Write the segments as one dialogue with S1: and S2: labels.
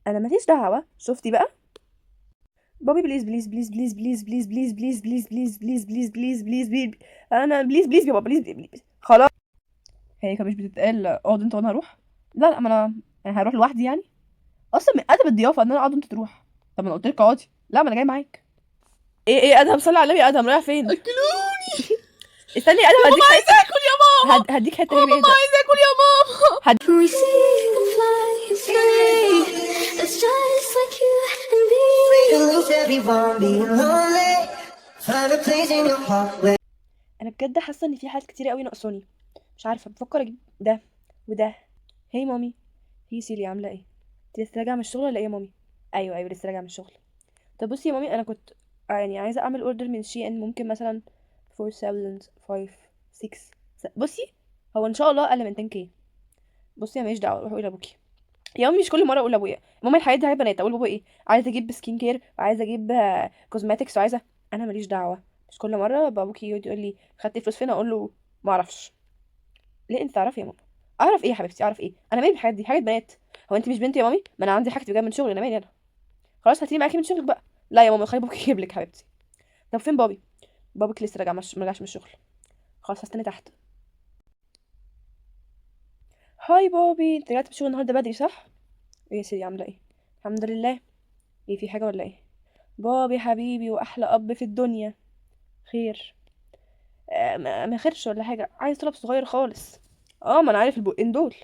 S1: انا ماليش دعوه. شفتي بقى؟ بابي بليز بليز بليز بليز بليز بليز بليز بليز بليز بليز بليز بليز بليز بليز بليز. انا بليز بليز يا بابا بليز بليز. خلاص. هي كان مش بتتقال اقعد انت وانا هروح؟ لا لا، ما انا يعني هروح لوحدي يعني. اصلا من ادب الضيافه ان انا اقعد وانت تروح. طب ما انا قلت لك اقعدي. لا، ما انا جاي معاك. ايه ادهم، صلي على النبي يا ادهم، رايح فين؟
S2: اكلوني
S1: استني يا
S2: يا
S1: ادهم،
S2: ماما،
S1: هديك
S2: عايزه
S1: حته.
S2: اكل يا ماما.
S1: هديك حته هبه،
S2: ماما
S1: اهدى.
S2: عايزه اكل يا ماما.
S3: We see the flying free. It's just like you and me.
S4: You lose everyone being lonely. Find a place in your heart where
S1: انا بجد حاسه ان في حاجات كتيره قوي ناقصاني. مش عارفه، بفكر اجيب ده وده. هي مامي. هي سيلي عامله ايه؟ انت لسه راجعه من الشغل ولا ايه يا مامي؟ ايوه ايوه، لسه راجعه من الشغل. طب بصي يا مامي، انا كنت يعني عايزه اعمل اوردر من شي ان، ممكن مثلا 4000 5 6. بصي، هو ان شاء الله اقل من 10K. بصي انا ماليش دعوه، روحي قولي لابوكي. يا مامي مش كل مره اقول لابويا ماما الحاجات دي حاجات بنات. اقول لبابا ايه؟ عايزه اجيب سكين كير وعايزه اجيب كوزماتكس وعايزه. انا ماليش دعوه. مش كل مره بابوكي يقعد يقول لي خدتي فلوس فين، اقول له ما اعرفش. ليه؟ انت تعرفي يا ماما. اعرف ايه يا حبيبتي؟ اعرف ايه؟ انا مالي بالحاجات دي، حاجات بنات. هو انت مش بنتي يا مامي؟ ما انا عندي حاجتي بجد من شغلي، انا مالي انا. خلاص هاتيني معاكي من شغلك بقى. لا يا ماما، خلي بابوكي يجيب لك حبيبتي. طب فين بابي؟ بابوك لسه راجع ما رجعش من الشغل. خلاص هستنى تحت. هاي بابي، انت رجعت من الشغل النهارده بدري صح؟ ايه يا سيدي، عامله ايه؟ الحمد لله. ايه، في حاجه ولا ايه؟ بابي حبيبي واحلى اب في الدنيا. خير؟ ما خيرش ولا حاجه، عايز طلب صغير خالص. اه، ما انا عارف البقين دول.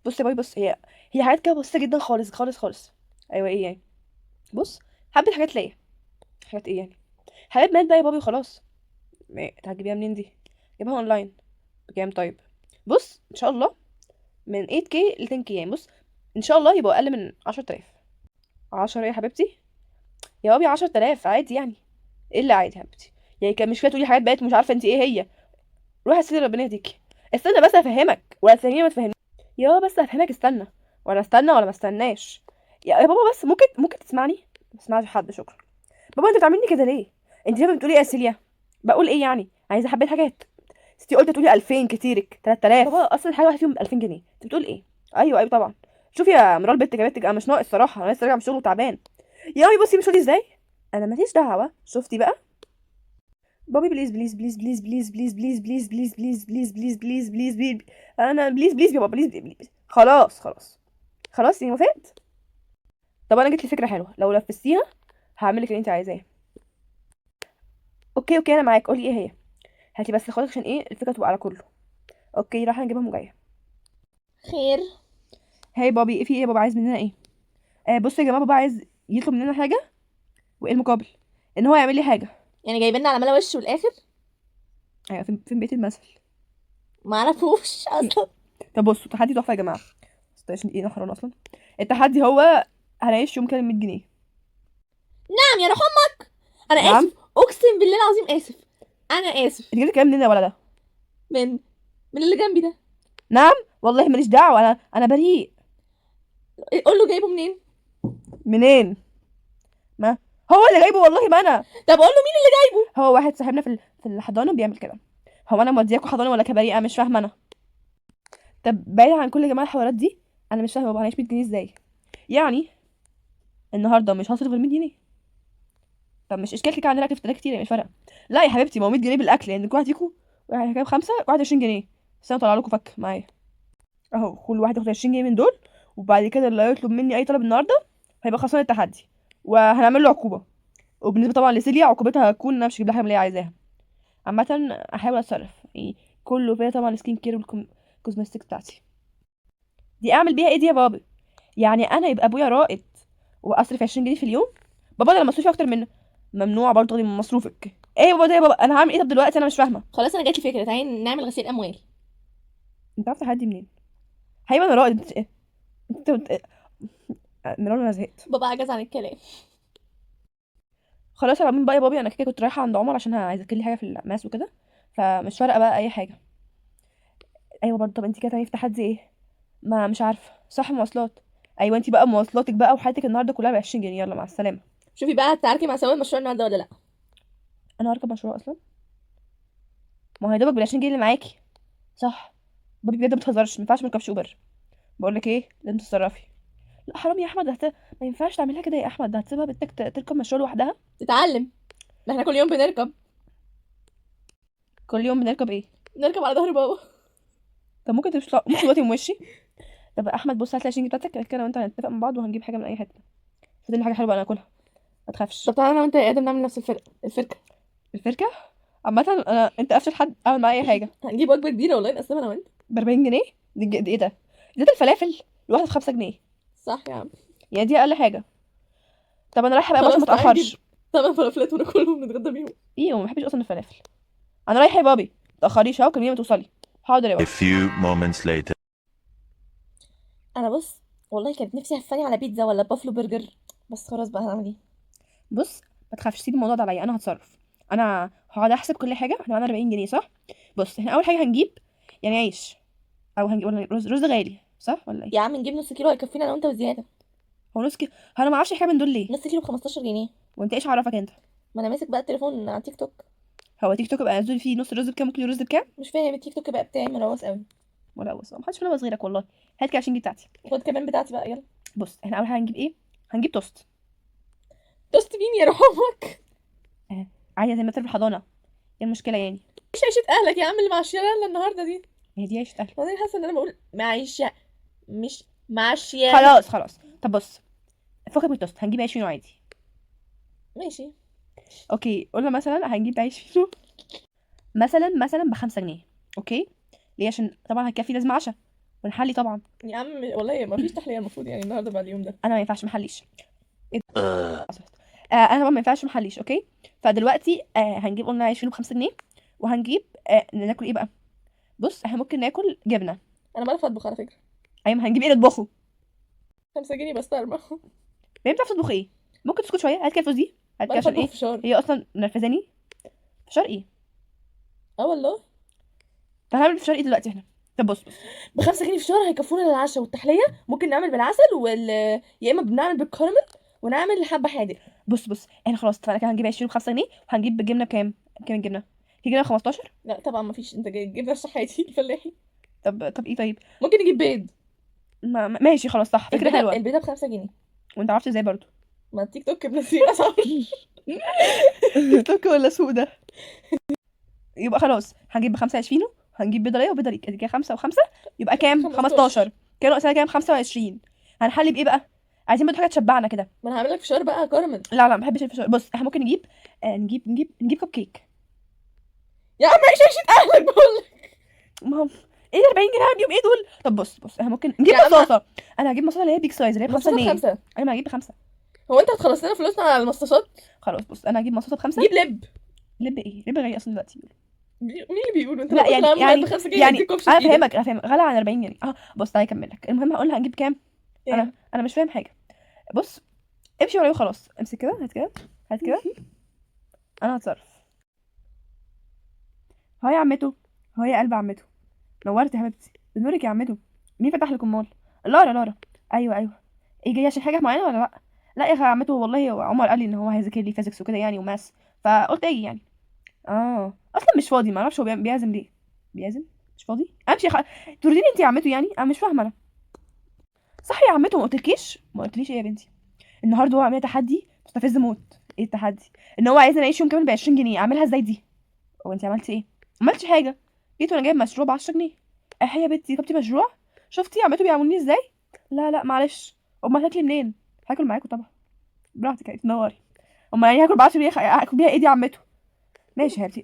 S1: بص يا باي، بص، هي حاجات كده بسيطه جدا خالص خالص خالص. ايوه، ايه يعني؟ بص، حبه حاجات ليا. حاجات ايه يعني؟ حاجات بنات بقى يا بابي خلاص. انت هتجيبيها منين دي؟ جيبها اونلاين. بكام طيب؟ بص ان شاء الله من 8K ل 10K يعني. بص ان شاء الله يبقى اقل من 10000. 10 ايه يا حبيبتي؟ يا بابي 10000 عادي يعني. ايه اللي عادي يا حبيبتي؟ يعني كان مش فيها تقولي حاجات بقت مش عارفه انت ايه هي. روح يا سيدي ربنا يهديكي. استنى بس افهمك، ولا ثانيه ما تفهمني. يا بس افهمك، استنى. ولا استنى ولا ما استناش. يا بابا بس ممكن تسمعني. ما تسمعش حد، شكرا. بابا انت بتعملني كده ليه؟ انت دايما بتقولي ايه يا سيليا؟ بقول ايه يعني؟ عايزه حبه حاجات. ستي قلت تقولي 2000 كتيرك 3000. بابا اصلا الحاجه واحده فيهم ب 2000 جنيه، انت بتقول ايه؟ ايوه ايوه طبعا. شوفي يا مرال بنت جابتك، انا مش ناقص صراحه، انا لسه راجعه من الشغل وتعبان. يا مامي بصي، مش قولي ازاي. انا ماليش دعوه. شفتي بقى؟ بابي بليز بليز بليز بليز بليز بليز بليز بليز بليز بليز بليز بليز بليز بليز بليز. انا بليز بليز يا بابا بليز بليز. خلاص خلاص. خلاص يعني وافقت. طب انا جت لي فكره حلوه، لو نفذتيها هعمل لك اللي انت عايزاه. اوكي اوكي، انا معاك، قولي ايه هي. هاتي بس اخواتك عشان ايه الفكره تبقى على كله. اوكي، راح نجيبهم وجايه.
S2: خير؟
S1: هاي بابي، ايه في ايه يا بابا؟ عايز مننا ايه؟ بص يا جماعه، بابا عايز يطلب مننا حاجه. وايه المقابل؟ ان هو يعمل لي حاجه.
S2: يعني جايبيننا على ملا وش والاخر؟
S1: ايوه، فين بيت المثل.
S2: ما اعرفوش اصلا.
S1: طب بصوا، تحدي تحفه يا جماعه. 16 ايه نحران اصلا. التحدي هو هنعيش يوم كامل 100 جنيه.
S2: نعم يا روح امك. انا
S1: نعم.
S2: اسف، اقسم بالله العظيم اسف. انا اسف.
S1: انت جبت الكلام منين يا ولا ده؟
S2: من من اللي جنبي ده.
S1: نعم. والله ماليش دعوه، انا بريء.
S2: قول له جايبه منين.
S1: منين؟ ما هو اللي جايبه والله، ما انا.
S2: طب قول له مين اللي جايبه.
S1: هو واحد صاحبنا في الحضانه بيعمل كده. هو انا مودياكوا حضانه ولا كباريه؟ انا مش فاهمه انا. طب بعيد عن كل جماعه الحوارات دي، انا مش فاهمه بابا هنعيش 100 جنيه ازاي؟ يعني النهارده مش هصرف غير 100 جنيه. طب مش اشكال كده، عندنا اكل في التلاجة كتير يعني، مش فارقه. لا يا حبيبتي، ما هو 100 جنيه بالاكل يعني، كل واحد فيكم واحد كام، خمسه، واحد 20 جنيه. بس انا طالع لكم فك معايا. اهو كل واحد ياخد 20 جنيه من دول. وبعد كده اللي هيطلب مني اي طلب النهارده هيبقى خسران التحدي. وهنعمل له عقوبه. وبالنسبه طبعا لسيليا، عقوبتها هتكون ان انا مش هجيب لها حاجه من اللي هي عايزاها. عامه احاول اتصرف يعني. كله فيها طبعا السكين كير والكوزمستيك بتاعتي. دي اعمل بيها ايه دي يا بابا؟ يعني انا يبقى ابويا رائد واصرف 20 جنيه في اليوم؟ بابا ده انا مصروفي اكتر منه. ممنوع برضه تاخدي من مصروفك. ايه يا بابا ده يا بابا؟ انا هعمل ايه طب دلوقتي؟ انا مش فاهمه.
S2: خلاص انا جات لي فكره، تعالي نعمل غسيل اموال.
S1: انت عارفه تحدي منين؟ هيبقى انا رائد. انت من اول ما زهقت.
S2: بابا عجز عن الكلام.
S1: خلاص يا مين بقى يا بابي، انا كده كنت رايحه عند عمر عشان عايزه اكل لي حاجه في الماس وكده. فمش فارقه بقى اي حاجه. ايوه برضه. طب انت كده تعملي في تحدي ايه؟ ما مش عارفه. صح، مواصلات. ايوه انت بقى مواصلاتك بقى وحياتك النهارده كلها ب 20 جنيه. يلا مع السلامه.
S2: شوفي بقى هتتعاركي مع سواق المشروع النهارده ولا لا.
S1: انا هركب مشروع اصلا؟ ما هو يا دوبك بال 20 جنيه اللي معاكي. صح. بابي بجد ما بتهزرش، ما ينفعش ما اركبش اوبر. بقول لك ايه، لازم تتصرفي. لا حرام يا احمد، ما ينفعش تعملها كده يا احمد، ده هتسيبها بنتك تركب مشروع لوحدها.
S2: تتعلم، ده احنا كل يوم بنركب
S1: كل يوم بنركب ايه؟
S2: بنركب على ظهر بابا.
S1: طب ممكن ممكن دلوقتي من وشي. طب احمد بص، هات لي 20 بتاعتك كده وانت هنتفق مع بعض وهنجيب حاجه من اي حته. فاضل لي حاجه حلوه انا اكلها، ما تخافش.
S2: طب تعالى انا وانت يا ادم نعمل نفس الفرقه.
S1: الفركه عامه انت افشل حد اعمل معايا اي حاجه.
S2: هنجيب وجبه كبيره والله نقسمها انا وانت.
S1: ب 40 جنيه؟ دي ايه ده؟ زيت الفلافل الواحده ب5 جنيه،
S2: صح يا عم.
S1: يعني دي اقل حاجه. طب انا رايحه بقى عشان ما
S2: خلاص، تعالى
S1: اتاخرش.
S2: نجيب 8 فلافلات وناكلهم ونتغدى بيهم.
S1: ايه وما بحبش اصلا الفلافل. انا رايحه يا بابي، ما تاخريش اهو، كلميني ما توصلي. حاضر يا
S5: A
S1: بابا.
S5: few moments later.
S2: انا بص، والله كانت نفسي هفاني على بيتزا ولا بافلو برجر، بس خلاص بقى هنعمل ايه.
S1: بص ما تخافش، سيب الموضوع ده عليا، انا هتصرف. انا هقعد احسب كل حاجه. احنا معانا 40 جنيه صح؟ بص احنا اول حاجه هنجيب يعني عيش، او هنجيب ولا رز غالي صح ولا ايه؟
S2: يا عم نجيب نص كيلو هيكفينا انا وانت وزياده.
S1: هو نص كيلو؟ انا ما اعرفش حاجه من دول ليه؟
S2: نص كيلو ب 15 جنيه.
S1: وانت ايش عرفك انت؟
S2: ما انا ماسك بقى التليفون على تيك توك.
S1: هو تيك توك بقى نزل فيه نص رز بكام وكيلو رز بكام؟
S2: مش فاهم التيك توك بقى بتاعي ملوث قوي.
S1: ولا بص ما حدش ملوث غيرك والله. هات كده 20 جنيه بتاعتي.
S2: خد كمان بتاعتي بقى يلا.
S1: بص احنا اول حاجه هنجيب ايه؟ هنجيب توست.
S2: توست مين يا روح امك؟
S1: عادي زي ما في الحضانه، ايه المشكله يعني؟
S2: مش عيشة اهلك يا عم اللي معشيه لنا النهارده دي.
S1: هي دي عيشه اهل.
S2: وانا حاسه ان انا بقول معيشه، مش معشيه.
S1: خلاص طب بص، فكك من التوست، هنجيب عيش فينو عادي.
S2: ماشي.
S1: اوكي قلنا مثلا هنجيب عيش فينو مثلا ب5 جنيه، اوكي؟ ليه؟ عشان طبعا هتكفي لازم عشاء ونحلي طبعا.
S2: يا عم والله ما فيش تحليه المفروض يعني النهارده بعد اليوم ده.
S1: انا ما ينفعش محليش. انا طبعا ما ينفعش محليش، اوكي؟ فدلوقتي هنجيب، قلنا عيش فينو ب5 جنيه، وهنجيب ناكل ايه بقى؟ بص احنا ممكن ناكل جبنه.
S2: انا بعرف اطبخ على فكره.
S1: ايوه هنجيب ايه نطبخه؟
S2: 5 جنيه بس ارمى.
S1: ما بتعرف تطبخ ايه؟ ممكن تسكت شويه، هات كده الفلوس دي، هات كده
S2: بعرف
S1: عشان
S2: اطبخ
S1: ايه؟
S2: فشار.
S1: هي اصلا منرفزاني. فشار ايه؟
S2: اه والله.
S1: طب هنعمل فشار ايه دلوقتي احنا؟ طب بص
S2: ب5 جنيه فشار هيكفونا للعشاء والتحليه. ممكن نعمل بالعسل يا اما بنعمل بالكراميل ونعمل حبه حادق.
S1: بص احنا خلاص اتفقنا كده، هنجيب عيش فينو ب5 جنيه، وهنجيب بالجبنه بكام؟ كام الجبنه؟ هي جبنه 15.
S2: لا طبعا ما فيش، انت جبنا الشحاتي الفلاحي.
S1: طب ايه طيب؟
S2: ممكن نجيب بيض.
S1: ماشي خلاص صح، فكره حلوه.
S2: البيضه ب5 جنيه.
S1: وانت عرفت ازاي برضو؟
S2: ما التيك توك بنسيب اسعار.
S1: توك ولا سوق ده؟ يبقى خلاص هنجيب ب5 عيش فينو، هنجيب بيضه ليا وبيضه ليك، ادي كده 5 و5 يبقى كام؟ 15. كده ناقصنا كام؟ 25. هنحلي بايه بقى؟ عايزين برضه حاجه تشبعنا كده.
S2: ما انا هعمل لك فشار بقى كراميل.
S1: لا ما بحبش الفشار. بص احنا ممكن نجيب نجيب كب كيك.
S2: يا عم عيش عيشة اهلك بقول لك.
S1: ما هم ايه 40 جنيه هعمل بيهم ايه دول؟ طب بص احنا ممكن نجيب
S2: يا عم
S1: مصاصه. انا هجيب مصاصه اللي هي بيج سايز اللي هي ب5 جنيه.
S2: 5.
S1: ايوه ما هجيب ب5.
S2: هو انت هتخلص لنا فلوسنا على المصاصات؟
S1: خلاص بص انا هجيب مصاصه ب5.
S2: جيب لب.
S1: لب ايه؟ لب غالي اصلا دلوقتي.
S2: مين اللي بيقول انت؟
S1: لا يعني
S2: ب5 جنيه
S1: يعني
S2: اديك كوبش
S1: انا
S2: في إيدك.
S1: فاهمك غالي عن 40 جنيه. بص تعالى اكمل لك. المهم هقول لها هنجيب كام. انا مش فاهم حاجه. بص امشي ورايا وخلاص. امسك كده، هات كده انا هتصرف. هو يا عمته، هو يا قلب عمته، نورت يا حبيبتي. بنورك يا عمته. مين فتح لك المول؟ لارا. ايوه ايه جاي عشان حاجه معينه ولا لا؟ لا يا عمته والله عمر قال لي ان هو هيذاكر لي فيزيكس وكده يعني وماس، فقلت اجي يعني. اصلا مش فاضي، ما اعرفش هو بيعزم ليه. بيعزم؟ مش فاضي امشي ترديني انت يا عمته يعني؟ انا مش فاهمه انا. صح يا عمته، ما قلتليش ايه يا بنتي؟ النهارده هو عامل تحدي مستفز موت. ايه التحدي؟ ان هو عايزني اعيش يوم كامل ب20 جنيه. اعملها ازاي دي؟ هو انت عملتي ايه؟ ما عملتش حاجه، جيت وانا جايب مشروع ب10 جنيه. ايه يا بنتي جبتي مشروع؟ شفتي عملتوا بيعملوني ازاي؟ لا معلش. امال هتاكلي منين؟ هاكل معاكم طبعا، براحتك يعني تنوري. امال يعني هاكل ب10 جنيه هاكل بيها ايه دي عمته؟ ماشي يا حبيبتي.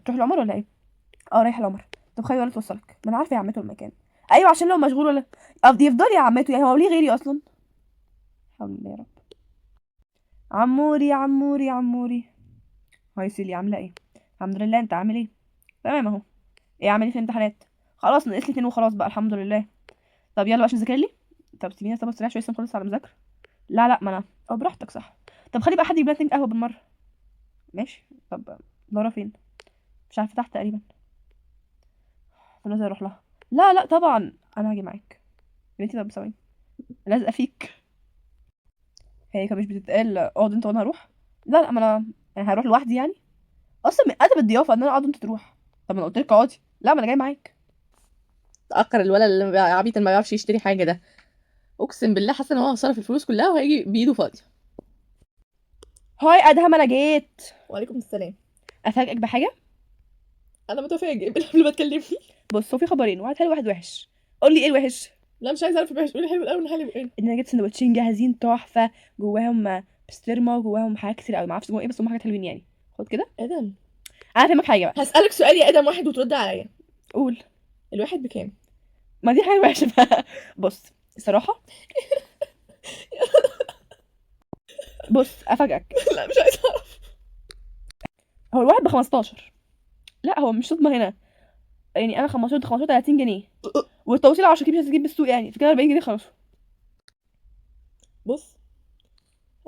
S1: تروح العمر ولا ايه؟ رايح العمر. طب خلي ولا توصلك، ما انا عارفه يا عمته المكان. ايوه عشان لو مشغول ولا يفضل يا عمته يعني، هو ليه غيري اصلا؟ حول الله يا رب. عموري. هاي سيلي عامله ايه؟ الحمد لله. انت عامل ايه؟ تمام اهو. ايه عامل ايه في الامتحانات؟ خلاص ناقص لي 2 وخلاص بقى الحمد لله. طب يلا بقى عشان تذاكر لي. طب سيبيني طب استريح شويه لسه مخلص على مذاكره. لا ما انا براحتك صح. طب خلي بقى حد يجيب لنا 2 قهوه بالمره. ماشي. طب لورا فين؟ مش عارفه، تحت تقريبا. طب لازم اروح لها. لا طبعا انا هاجي معاك يا بنتي. طب ثواني لازقه فيك. هي كانت مش بتتقال اقعد انت وانا هروح؟ لا ما انا يعني هروح لوحدي يعني. اصلا من ادب الضيافه ان انا اقعد وانت تروح. طب ما انا قلت لك اقعدي. لا ما انا جاي معاك.
S2: تأكر الولد اللي عبيط اللي ما بيعرفش يشتري حاجه ده. اقسم بالله حاسه ان هو هصرف الفلوس كلها وهيجي بايده فاضيه.
S1: هاي ادهم، انا جيت.
S2: وعليكم السلام.
S1: افاجئك بحاجه.
S2: انا متفاجئ قبل ما تكلمني.
S1: بص، هو في خبرين، واحد حلو واحد وحش. قول لي ايه الوحش.
S2: لا مش عايزه اعرف الوحش، قولي حلو الاول حلو ايه.
S1: ان انا جبت سندوتشين جاهزين تحفه، جواهم بسطرمه وجواهم حاجات كتير قوي، ما اعرفش جواهم ايه بس هم حاجات حلوين يعني. خد كده.
S2: ادم
S1: انا فاهمك حاجه بقى.
S2: هسألك سؤال يا ادم واحد وترد عليا.
S1: قول.
S2: الواحد بكام؟
S1: ما دي حاجه وحشه بقى. بص الصراحه. بص افاجئك.
S2: لا مش عايزه اعرف.
S1: هو الواحد ب 15. لا هو مش صدمه هنا، يعني انا 15 15 30 جنيه والتوصيل 10 كيلو مش هتجيب بالسوق يعني، في كده 40 جنيه خلاص.
S2: بص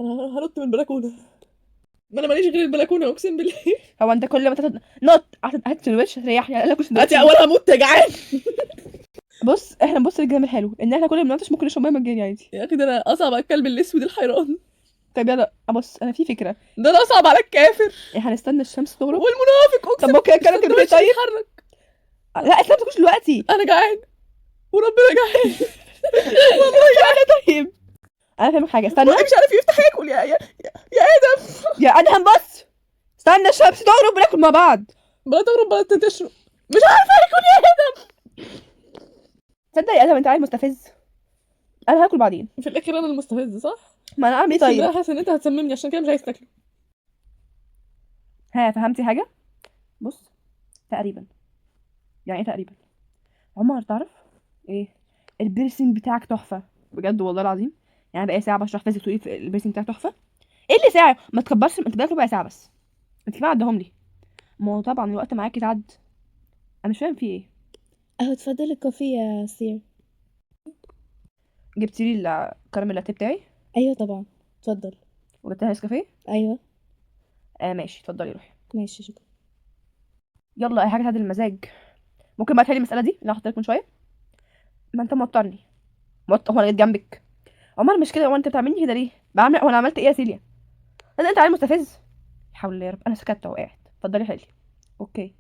S2: انا هنط من البلكونه، ما انا ماليش غير البلكونه اقسم بالله.
S1: هو انت كل ما تاخد نط هات سندوتش هتريحني، انا اكل سندوتش.
S2: هاتي اول هموت يا جعان.
S1: بص احنا نبص للجانب الحلو، ان احنا كل ما ننطش ممكن نشرب ميه مجاني عادي.
S2: يا اخي ده انا اصعب على الكلب الاسود الحيران.
S1: طيب يلا بص، انا في فكره.
S2: ده انا اصعب على الكافر
S1: احنا هنستنى الشمس تغرب.
S2: والمنافق اقسم.
S1: طب ممكن اتكلم كلمتين
S2: السندوتش
S1: طيب؟
S2: بيتحرك.
S1: لا انت ما تاكلش دلوقتي.
S2: انا جعان وربنا جعان.
S1: طيب انا فاهمك حاجه، استنى.
S2: مش عارف يفتح ياكل يا ادم.
S1: يا ادهم بص، استنى الشمس تغرب وناكل مع بعض.
S2: بلا تغرب بلا تشرب. مش عارفه اكل يا ادم.
S1: تصدق يا ادهم انت عيل مستفز. انا هاكل بعدين.
S2: في الاخر انا المستفز صح؟
S1: ما انا اعمل ايه
S2: طيب
S1: طيب؟
S2: حاسه ان انت هتسممني عشان كده مش عايز تاكله.
S1: ها فهمتي حاجه؟ بص تقريبا. يعني ايه تقريبا؟ عمر تعرف ايه؟ البيرسينج بتاعك تحفه بجد والله العظيم. يعني بقى ساعه بشرح فيزيك تقولي البيرسينج بتاعك تحفه. ايه اللي ساعه؟ ما تكبرش، انت بقالك ربع ساعه بس. انت كمان عدهم لي. ما هو طبعا الوقت معاكي تعد. انا مش فاهم في ايه.
S2: اهو اتفضل الكوفي يا سير.
S1: جبتي لي الكراميل لاتيه بتاعي
S2: ايوه طبعا اتفضل.
S1: وجبت لها نسكافيه.
S2: ايوه
S1: ماشي اتفضلي روحي.
S2: ماشي شكرا.
S1: يلا اي حاجه تعدل المزاج. ممكن بقى تحلي المساله دي اللي انا حطيت لك من شويه. ما انت موترني. هو انا جيت جنبك. عمر مش كده، هو انت بتعملني كده ليه؟ بعمل هو انا عملت ايه يا سيليا؟ انت عيل مستفز. حول الله يا رب، انا سكت اهو قاعد. اتفضلي حلي. اوكي.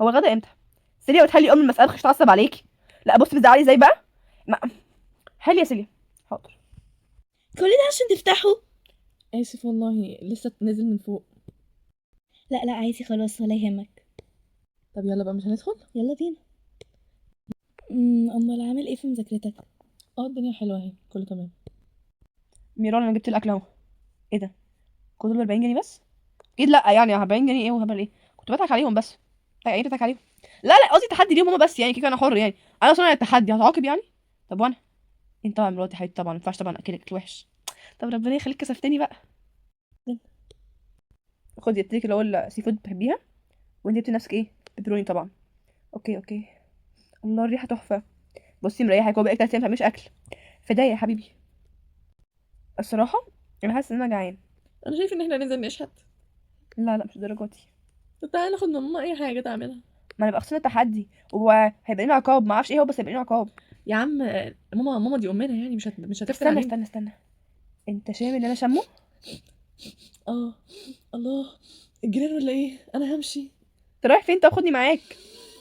S1: هو الغدا امتى؟ سيليا وتحلي ام المساله مش هتعصب عليكي. لا بص بتزعلي ازاي بقى. ما... حلي يا سيليا. حاضر.
S2: كل ده عشان تفتحه. اسف والله لسه نازل من فوق.
S5: لا عادي خلاص ولا يهمك.
S2: طب يلا بقى مش هندخل.
S5: يلا بينا. امال عامل ايه في مذاكرتك؟
S2: الدنيا حلوه اهي كله تمام.
S1: ميران انا جبت الاكل اهو. ايه ده؟ كنت ب 40 جنيه بس؟ اكيد لا يعني 40 جنيه ايه وهبل ايه؟ كنت بضحك عليهم بس. ايه بضحك عليهم؟ لا قصدي تحدي ليهم هما بس يعني، كده انا حر يعني. انا صانع التحدي هتعاقب يعني؟ طب وانا؟ انت طبعا مراتي حبيبتي طبعا ما ينفعش طبعا اكلك اكل وحش. طب ربنا يخليك كسفتني بقى. خدي اديتك اللي هو السي فود بتحبيها، وانت جبتي لنفسك ايه؟ بيبروني طبعا. اوكي. الله الريحه تحفه. بصي مريحك، هو بقالك 3 ايام ما بتعمليش اكل. فداية يا حبيبي. الصراحه انا حاسه ان انا جعان.
S2: انا شايف ان احنا ننزل نشهد.
S1: لا مش درجاتي.
S2: طب تعالى ناخد من ماما اي حاجه تعملها.
S1: ما انا بقى خسرت التحدي وهيبقى لنا عقاب، ما اعرفش ايه هو بس هيبقى لنا عقاب.
S2: يا عم ماما دي امنا يعني مش هتفتن
S1: استنى
S2: علينا.
S1: استنى. انت شامم اللي انا شامه؟
S2: الله الجيران ولا ايه؟ انا همشي.
S1: انت رايح فين؟ تاخدني معاك.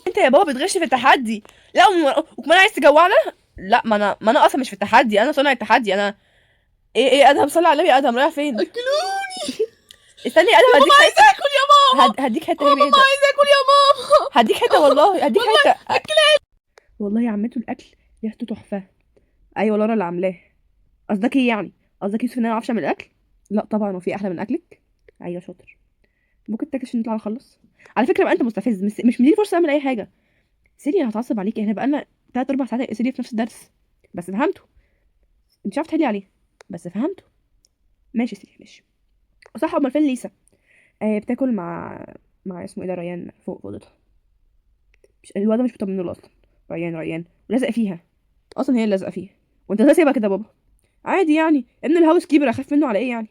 S1: انت يا بابا بتغش في التحدي. لا وكمان عايز تجوعنا. لا ما انا اصلا مش في التحدي، انا صانع التحدي انا. ايه ادهم صلي على النبي، يا ادهم رايح فين؟
S2: اكلوني.
S1: استني يا ادهم.
S2: ماما عايزه اكل يا ماما.
S1: هديك حته.
S2: ماما عايزه اكل يا ماما.
S1: هديك حته والله هديك حته. والله يا عمته الاكل ريحته تحفه. ايوه لورا اللي عاملاه. قصدك ايه يعني؟ قصدك يوسف ان انا ما اعرفش اعمل اكل؟ لا طبعا، وفي احلى من اكلك. ايوه شاطر. ممكن تاكل عشان نطلع نخلص. على فكره بقى انت مستفز، مش مديني فرصه اعمل اي حاجه. سيريا هتعصب عليكي، احنا بقالنا 3 4 ساعات سيريا في نفس الدرس. بس فهمته. انت مش عارفه تحلي عليه بس فهمته. ماشي سيريا ماشي. صح امال فين ليسا؟ بتاكل مع اسمه ايه ده، ريان فوق في اوضتها. الواد مش بيطمن له اصلا. ريان ولازق فيها. اصلا هي اللي لازقه فيها. وانت ازاي سايبها كده بابا؟ عادي يعني، ابن الهاوس كيبر اخاف منه على ايه يعني؟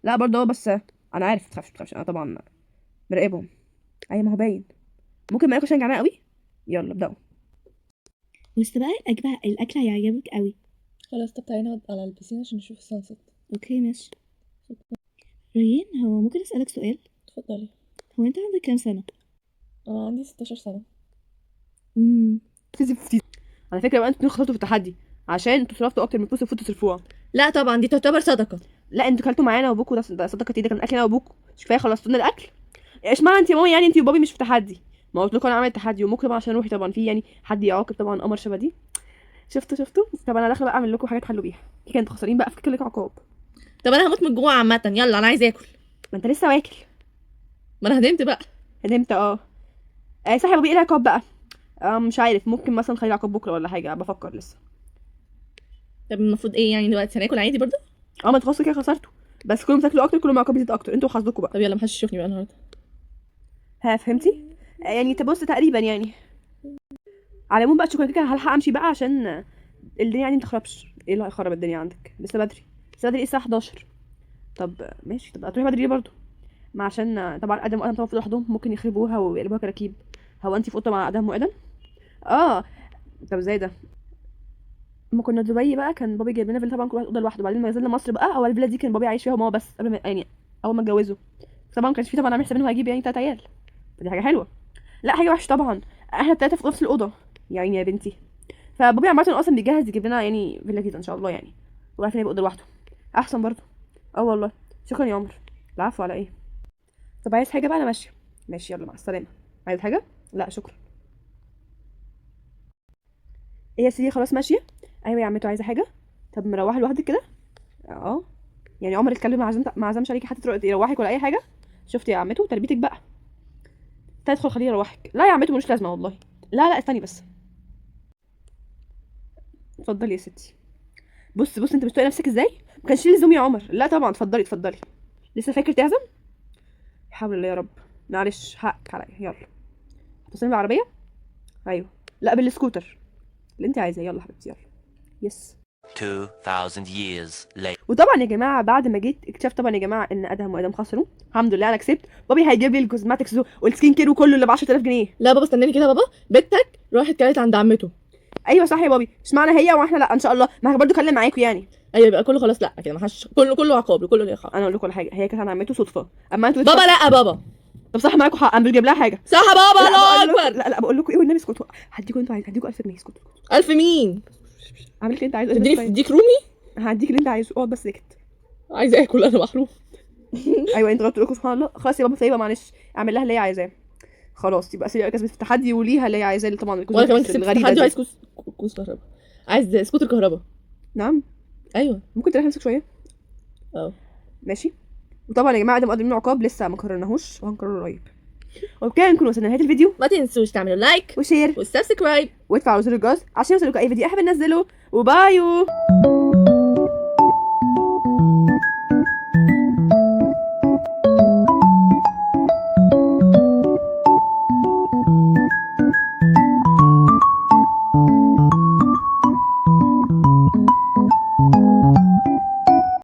S1: لا برضه هو بس انا عارف. تخافش انا طبعا براقبهم. اي ما هو باين. ممكن ما اكلش عشان جعان قوي. يلا ابداوا.
S5: بس بقى الاكل هيعجبك قوي.
S2: خلاص طب تعالى نقعد على البسين عشان نشوف السانست.
S5: اوكي ماشي. ريان هو ممكن اسالك سؤال؟
S2: اتفضلي.
S5: هو انت عندك كام سنه؟
S2: انا عندي 16 سنه.
S5: امم
S1: على فكره بقى انتوا خسرتوا في التحدي. عشان انتوا صرفتوا اكتر من الفلوس المفروض تصرفوها.
S2: لا طبعا دي تعتبر صدقه.
S1: لا انتوا كلتوا معانا وابوكوا، ده صدقه ايه؟ ده كان اكل انا وابوكوا، مش كفايه خلصتوا لنا الاكل؟ اشمعنى انت يا ماما؟ يعني انت وبابي مش في تحدي؟ ما قلت لكم انا عامل تحدي، وممكن طبعا عشان روحي طبعا في يعني حد يعاقب طبعا قمر شبه دي. شفتوا؟ طب انا داخله بقى اعمل لكم حاجات حلوا بيها، في كانتوا خسرين بقى في لك عقاب.
S2: طب انا هموت من الجوع عامه، يلا انا عايزه اكل.
S1: ما انت لسه واكل.
S2: ما انا هدمت بقى.
S1: ندمت صح يا بابي، ايه العقاب بقى؟ مش عارف، ممكن مثلا خلي عقاب بكره ولا حاجه، بفكر لسه.
S2: طب المفروض ايه يعني دلوقتي؟ هناكل عادي برضه؟
S1: ما انتوا خلاص كده خسرتوا، بس كل ما تاكلوا اكتر كل ما العقاب يزيد اكتر، انتوا وحظكم بقى.
S2: طب يلا محدش يشوفني بقى النهارده.
S1: ها فهمتي؟ يعني تبص تقريبا يعني. على العموم بقى شكرا كده، هلحق امشي بقى عشان الدنيا يعني متخربش. ايه اللي هيخرب الدنيا عندك؟ لسه بدري ايه الساعه 11. طب ماشي، طب هتروحي بدري ليه برضه؟ ما عشان طبعا ادم وادم طبعا في لوحدهم ممكن يخربوها ويقلبوها كراكيب. هو انت في اوضه مع ادم وادم؟ طب زي ده. اما كنا في دبي بقى كان بابي جايب لنا فيلا، طبعا كل واحد اوضه لوحده. بعدين لما نزلنا مصر بقى، اول الفيلا دي كان بابي عايش فيها وماما بس، قبل ما يعني اول ما اتجوزوا. طبعا ما كانش في طبعا عامل حساب انه هيجيب يعني 3 عيال، فدي حاجه حلوه. لا حاجه وحشه طبعا، احنا التلاته في نفس الاوضه يعني يا بنتي. فبابي عامه اصلا بيجهز يجيب لنا يعني فيلا جديده ان شاء الله يعني، وعارفين يبقى اوضه لوحده احسن برضه. والله شكرا يا عمر. العفو على ايه. طب عايز حاجه بقى؟ انا ماشيه. ماشي يلا مع السلامه. عايز حاجه؟ لا شكرا. ايه يا سيدي خلاص ماشيه. ايوه يا عمتو عايزه حاجه؟ طب مروحه لوحدك كده؟ يعني عمر اتكلم ما عزمش عليكي حتى يروحك ولا اي حاجه؟ شفتي يا عمتو تربيتك بقى. تدخل خليه يروحك. لا يا عمتو ملوش لازمه والله. لا استني بس. اتفضلي يا ستي. بص انت مش طايقه نفسك ازاي؟ ما كانش ليه لزوم يا عمر. لا طبعا اتفضلي. لسه فاكر تعزم؟ حول الله يا رب. معلش حقك عليا. يلا هتصلي بالعربيه؟ ايوه. لا بالسكوتر اللي انت عايزاه. يلا حبيبتي يلا. يس.
S6: 2000 years later.
S1: وطبعا يا جماعه بعد ما جيت اكتشفت طبعا يا جماعه ان ادهم وادم خسروا. الحمد لله انا كسبت. بابي هيجيب لي الكوزماتكس والسكين كير وكله اللي ب 10000 جنيه.
S2: لا بابا استناني كده. بابا بنتك راحت كانت عند عمته.
S1: ايوه صح يا بابي، مش معنى هي واحنا لا ان شاء الله، ما برضه كلم معاكم يعني.
S2: ايوه يبقى كله خلاص. لا كده ما حدش، كله عقاب، كله ليه عقاب.
S1: انا اقول لكم على حاجه، هي كانت عند عمته صدفه، اما انتوا
S2: بابا لا بابا.
S1: طب صح معاكم حق، انا بجيب لها حاجه.
S2: صح بابا. الله اكبر.
S1: لا بقول لكم ايه والنبي اسكتوا. هديكوا انتوا هديكوا 1000 جنيه. اسكتوا.
S2: 1000 مين؟
S1: اعمل اللي انت عايزه.
S2: تديك رومي؟
S1: هديك اللي انت عايزه، اقعد بس سكت.
S2: عايزه اكل انا محروم.
S1: ايوه انت غلطت لكم سبحان الله. خلاص يا بابا سيبها معلش، اعمل لها اللي هي عايزاه. خلاص يبقى سيبها كسبت في التحدي وليها اللي هي عايزاه طبعا.
S2: وانا كمان كسبت في التحدي وعايز كوس كهرباء. عايز سكوتر كهرباء.
S1: نعم.
S2: ايوه
S1: ممكن تريح نفسك شويه؟ ماشي. وطبعا يا جماعه ده مقدمين عقاب لسه ما قررناهوش وهنقرره قريب. وبكده نكون وصلنا لنهايه الفيديو.
S2: ما تنسوش تعملوا لايك
S1: وشير
S2: وسبسكرايب
S1: وادفعوا زر الجرس عشان يوصلكوا اي فيديو احنا بننزله. وبايو.